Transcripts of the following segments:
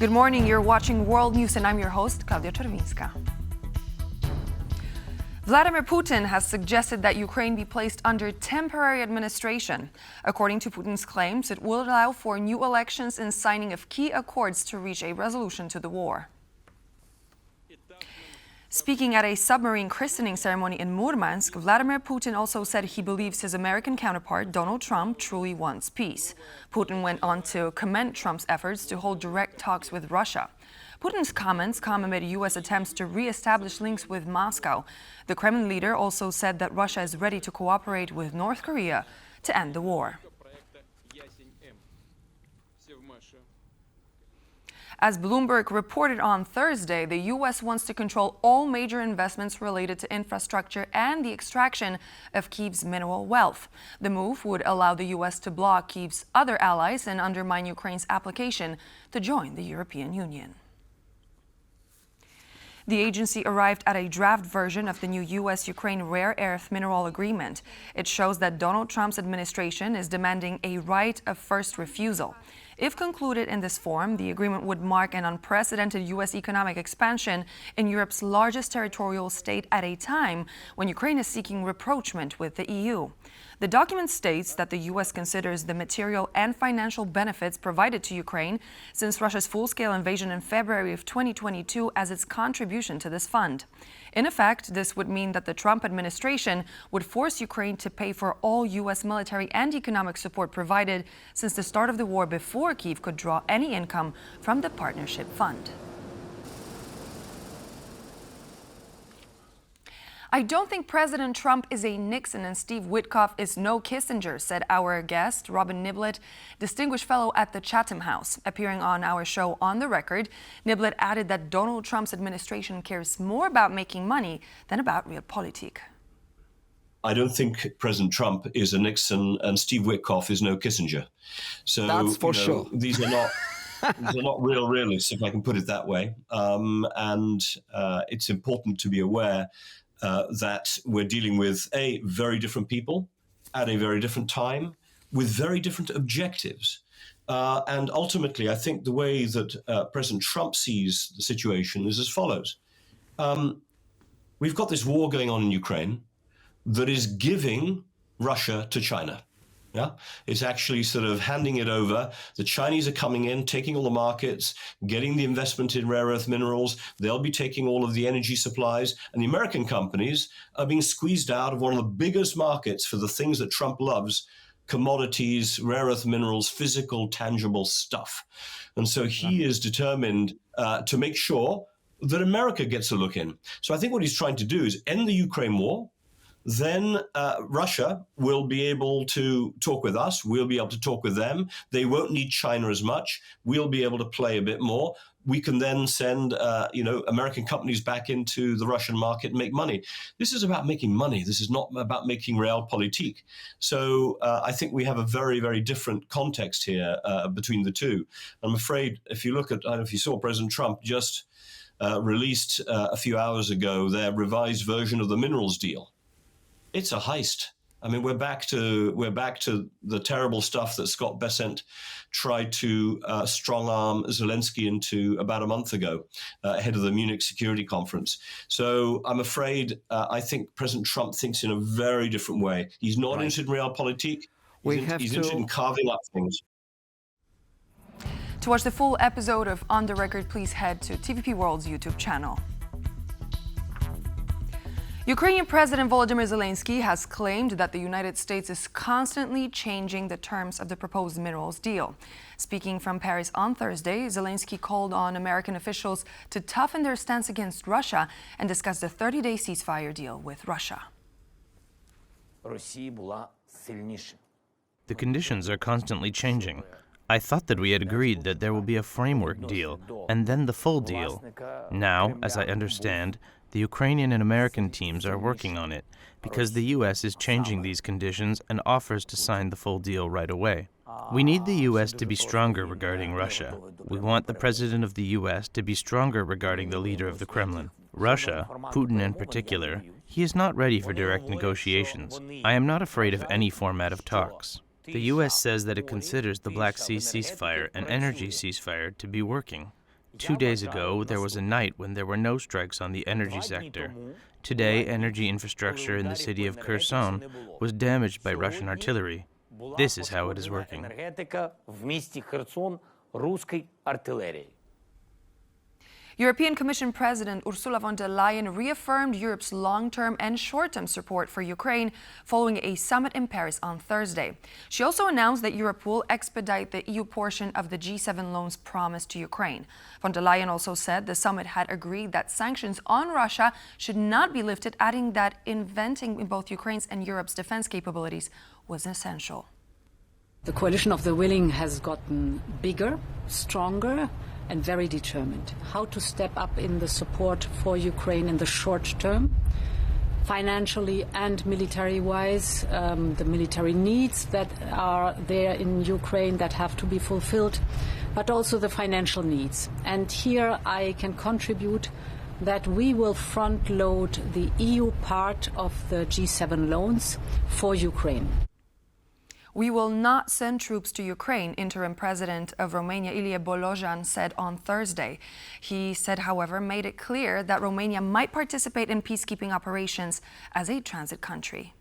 Good morning, you're watching World News and I'm your host, Klaudia Czerwińska. Vladimir Putin has suggested that Ukraine be placed under temporary administration. According to Putin's claims, it will allow for new elections and signing of key accords to reach a resolution to the war. Speaking at a submarine christening ceremony in Murmansk, Vladimir Putin also said he believes his American counterpart, Donald Trump, truly wants peace. Putin went on to commend Trump's efforts to hold direct talks with Russia. Putin's comments come amid U.S. attempts to re-establish links with Moscow. The Kremlin leader also said that Russia is ready to cooperate with North Korea to end the war. As Bloomberg reported on Thursday, the U.S. wants to control all major investments related to infrastructure and the extraction of Kyiv's mineral wealth. The move would allow the U.S. to block Kyiv's other allies and undermine Ukraine's application to join the European Union. The agency arrived at a draft version of the new U.S.-Ukraine rare earth mineral agreement. It shows that Donald Trump's administration is demanding a right of first refusal. If concluded in this form, the agreement would mark an unprecedented U.S. economic expansion in Europe's largest territorial state at a time when Ukraine is seeking rapprochement with the EU. The document states that the U.S. considers the material and financial benefits provided to Ukraine since Russia's full-scale invasion in February of 2022 as its contribution to this fund. In effect, this would mean that the Trump administration would force Ukraine to pay for all U.S. military and economic support provided since the start of the war before Kyiv could draw any income from the partnership fund. I don't think President Trump is a Nixon and Steve Witkoff is no Kissinger, said our guest, Robin Niblett, Distinguished Fellow at the Chatham House. Appearing on our show On the Record, Niblett added that Donald Trump's administration cares more about making money than about realpolitik. I don't think President Trump is a Nixon and Steve Witkoff is no Kissinger. So that's for sure. These are not real realists, if I can put it that way. It's important to be aware that we're dealing with very different people at a very different time with very different objectives. And ultimately, I think the way that President Trump sees the situation is as follows. We've got this war going on in Ukraine that is giving Russia to China. Yeah, it's actually sort of handing it over. The Chinese are coming in, taking all the markets, getting the investment in rare earth minerals. They'll be taking all of the energy supplies. And the American companies are being squeezed out of one of the biggest markets for the things that Trump loves: commodities, rare earth minerals, physical, tangible stuff. And so he is determined to make sure that America gets a look in. So I think what he's trying to do is end the Ukraine war. Then Russia will be able to talk with us. We'll be able to talk with them. They won't need China as much. We'll be able to play a bit more. We can then send, American companies back into the Russian market and make money. This is about making money. This is not about making realpolitik. So I think we have a very, very different context here between the two. I'm afraid if you look at, I don't know if you saw President Trump just released a few hours ago their revised version of the minerals deal. It's a heist. I mean, we're back to the terrible stuff that Scott Bessent tried to strong-arm Zelenskyy into about a month ago, ahead of the Munich Security Conference. So I'm afraid I think President Trump thinks in a very different way. He's not interested in realpolitik. He's interested in carving up things. To watch the full episode of On the Record, please head to TVP World's YouTube channel. Ukrainian President Volodymyr Zelenskyy has claimed that the United States is constantly changing the terms of the proposed minerals deal. Speaking from Paris on Thursday, Zelenskyy called on American officials to toughen their stance against Russia and discuss the 30-day ceasefire deal with Russia. The conditions are constantly changing. I thought that we had agreed that there will be a framework deal and then the full deal. Now, as I understand, the Ukrainian and American teams are working on it because the U.S. is changing these conditions and offers to sign the full deal right away. We need the U.S. to be stronger regarding Russia. We want the president of the U.S. to be stronger regarding the leader of the Kremlin. Russia, Putin in particular, he is not ready for direct negotiations. I am not afraid of any format of talks. The U.S. says that it considers the Black Sea ceasefire and energy ceasefire to be working. 2 days ago, there was a night when there were no strikes on the energy sector. Today, energy infrastructure in the city of Kherson was damaged by Russian artillery. This is how it is working. European Commission President Ursula von der Leyen reaffirmed Europe's long-term and short-term support for Ukraine following a summit in Paris on Thursday. She also announced that Europe will expedite the EU portion of the G7 loans promised to Ukraine. Von der Leyen also said the summit had agreed that sanctions on Russia should not be lifted, adding that investing in both Ukraine's and Europe's defense capabilities was essential. The coalition of the willing has gotten bigger, stronger, and very determined. How to step up in the support for Ukraine in the short term, financially and military-wise, the military needs that are there in Ukraine that have to be fulfilled, but also the financial needs. And here I can contribute that we will front-load the EU part of the G7 loans for Ukraine. We will not send troops to Ukraine, interim president of Romania, Ilie Bolojan, said on Thursday. He said, however, made it clear that Romania might participate in peacekeeping operations as a transit country.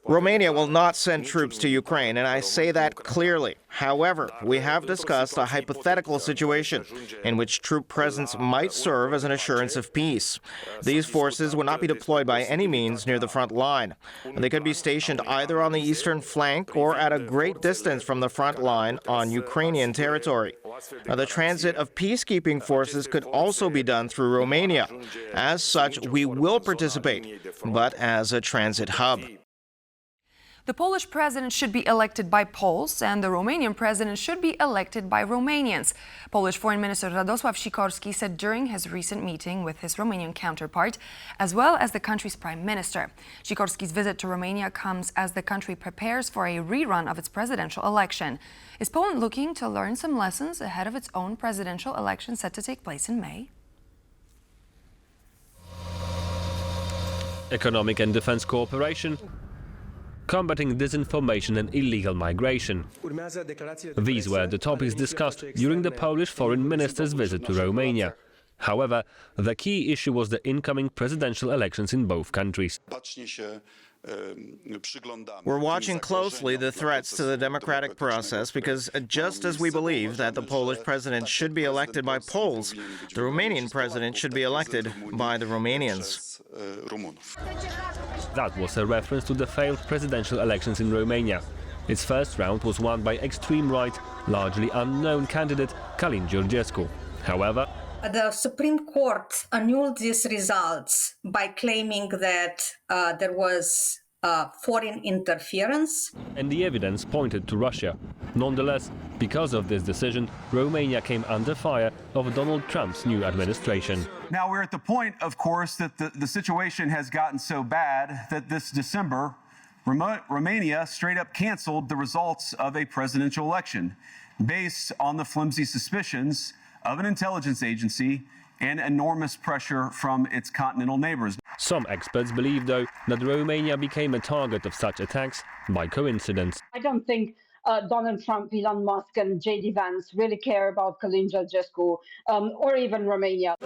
Romania will not send troops to Ukraine, and I say that clearly. However, we have discussed a hypothetical situation in which troop presence might serve as an assurance of peace. These forces would not be deployed by any means near the front line. They could be stationed either on the eastern flank or at a great distance from the front line on Ukrainian territory. Now, the transit of peacekeeping forces could also be done through Romania. As such, we will participate, but as a transit hub. The Polish president should be elected by Poles, and the Romanian president should be elected by Romanians. Polish Foreign Minister Radosław Sikorski said during his recent meeting with his Romanian counterpart, as well as the country's prime minister. Sikorski's visit to Romania comes as the country prepares for a rerun of its presidential election. Is Poland looking to learn some lessons ahead of its own presidential election set to take place in May? Economic and defense cooperation, combating disinformation and illegal migration. These were the topics discussed during the Polish foreign minister's visit to Romania. However, the key issue was the incoming presidential elections in both countries. We're watching closely the threats to the democratic process because just as we believe that the Polish president should be elected by Poles, the Romanian president should be elected by the Romanians. That was a reference to the failed presidential elections in Romania. Its first round was won by extreme-right, largely unknown candidate Călin Georgescu. However, the Supreme Court annulled these results by claiming that there was foreign interference. And the evidence pointed to Russia. Nonetheless, because of this decision, Romania came under fire of Donald Trump's new administration. Now we're at the point, of course, that the situation has gotten so bad that this December, Romania straight up canceled the results of a presidential election based on the flimsy suspicions of an intelligence agency and enormous pressure from its continental neighbors. Some experts believe, though, that Romania became a target of such attacks by coincidence. I don't think Donald Trump, Elon Musk and J.D. Vance really care about Călin Georgescu or even Romania.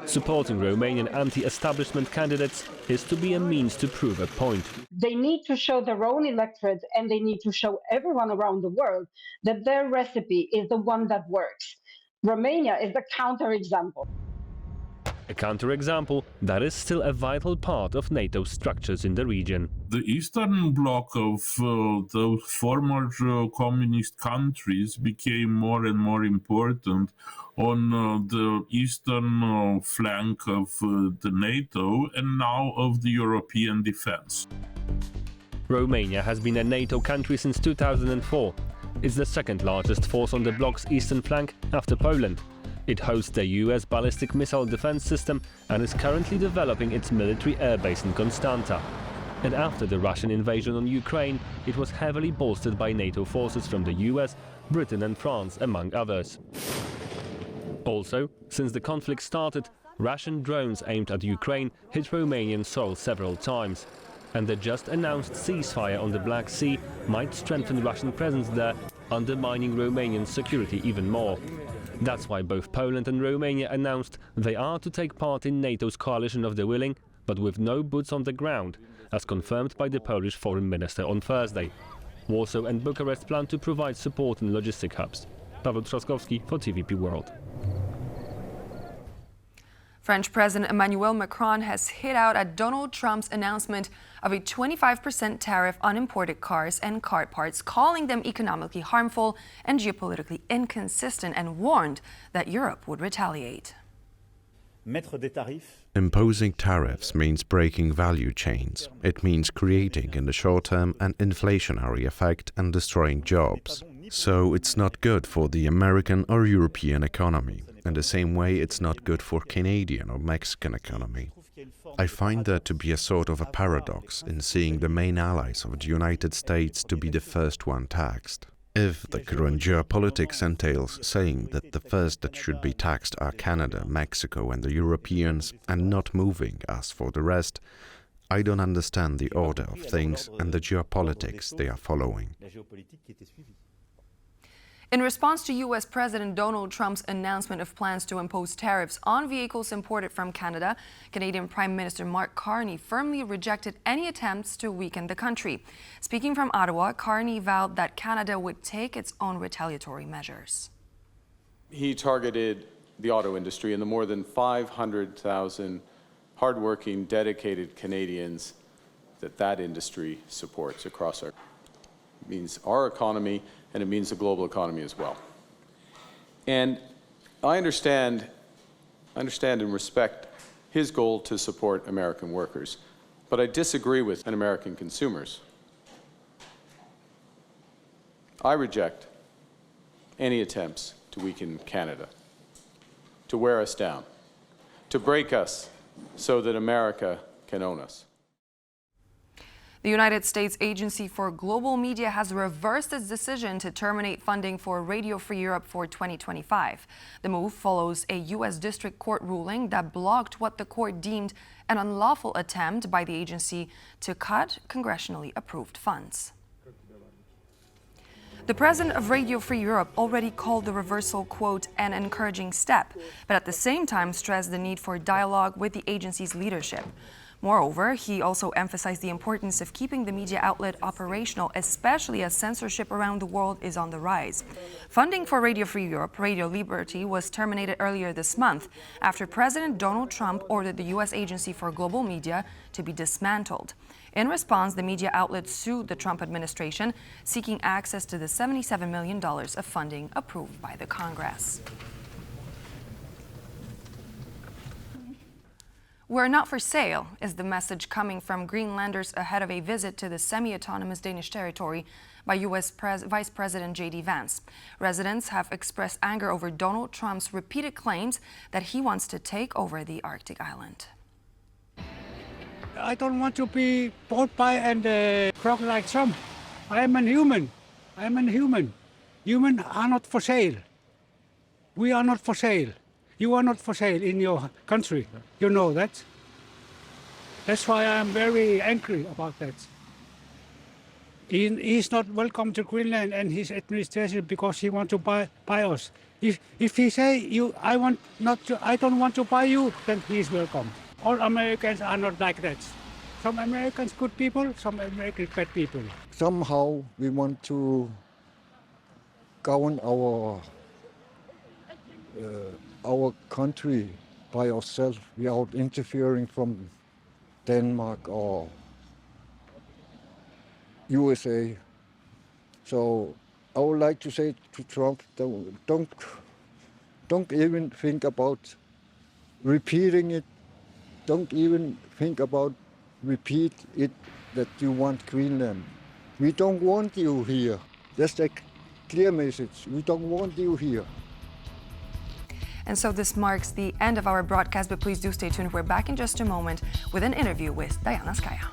Supporting Romanian anti-establishment candidates is to be a means to prove a point. They need to show their own electorate and they need to show everyone around the world that their recipe is the one that works. Romania is the counterexample. A counterexample that is still a vital part of NATO structures in the region. The Eastern Bloc of those former communist countries became more and more important on the eastern flank of the NATO and now of the European defense. Romania has been a NATO country since 2004. It's the second largest force on the bloc's eastern flank after Poland. It hosts the US ballistic missile defense system and is currently developing its military airbase in Constanta. And after the Russian invasion on Ukraine, it was heavily bolstered by NATO forces from the US, Britain and France, among others. Also, since the conflict started, Russian drones aimed at Ukraine hit Romanian soil several times. and the just announced ceasefire on the Black Sea might strengthen Russian presence there, undermining Romanian security even more. That's why both Poland and Romania announced they are to take part in NATO's coalition of the willing, but with no boots on the ground, as confirmed by the Polish foreign minister on Thursday. Warsaw and Bucharest plan to provide support in logistic hubs. Paweł Trzaskowski for TVP World. French President Emmanuel Macron has hit out at Donald Trump's announcement of a 25% tariff on imported cars and car parts, calling them economically harmful and geopolitically inconsistent, and warned that Europe would retaliate. Imposing tariffs means breaking value chains. It means creating in the short term an inflationary effect and destroying jobs. So it's not good for the American or European economy. In the same way, it's not good for Canadian or Mexican economy. I find there to be a sort of a paradox in seeing the main allies of the United States to be the first one taxed. If the current geopolitics entails saying that the first that should be taxed are Canada, Mexico and the Europeans, and not moving us for the rest, I don't understand the order of things and the geopolitics they are following. In response to U.S. President Donald Trump's announcement of plans to impose tariffs on vehicles imported from Canada, Canadian Prime Minister Mark Carney firmly rejected any attempts to weaken the country. Speaking from Ottawa, Carney vowed that Canada would take its own retaliatory measures. He targeted the auto industry and the more than 500,000 hardworking, dedicated Canadians that industry supports across our It means our economy, and it means the global economy as well. And I understand and respect his goal to support American workers, but I disagree with American consumers. I reject any attempts to weaken Canada, to wear us down, to break us so that America can own us. The United States Agency for Global Media has reversed its decision to terminate funding for Radio Free Europe for 2025. The move follows a U.S. District Court ruling that blocked what the court deemed an unlawful attempt by the agency to cut congressionally approved funds. The president of Radio Free Europe already called the reversal, quote, an encouraging step, but at the same time stressed the need for dialogue with the agency's leadership. Moreover, he also emphasized the importance of keeping the media outlet operational, especially as censorship around the world is on the rise. Funding for Radio Free Europe, Radio Liberty, was terminated earlier this month after President Donald Trump ordered the U.S. Agency for Global Media to be dismantled. In response, the media outlet sued the Trump administration, seeking access to the $77 million of funding approved by the Congress. We're not for sale, is the message coming from Greenlanders ahead of a visit to the semi-autonomous Danish territory by U.S. Vice President J.D. Vance. Residents have expressed anger over Donald Trump's repeated claims that he wants to take over the Arctic island. I don't want to be bought by and crook like Trump. I am a human. I am a human. Humans are not for sale. We are not for sale. You are not for sale in your country. You know that. That's why I am very angry about that. He's not welcome to Greenland and his administration because he wants to buy us. If he say I don't want to buy you, then he is welcome. All Americans are not like that. Some Americans good people, some Americans bad people. Somehow we want to govern our country by ourselves without interfering from Denmark or USA. So I would like to say to Trump, don't even think about repeating it. Don't even think about repeat it that you want Greenland. We don't want you here. That's a clear message. We don't want you here. And so this marks the end of our broadcast, but please do stay tuned. We're back in just a moment with an interview with Diana Skaya.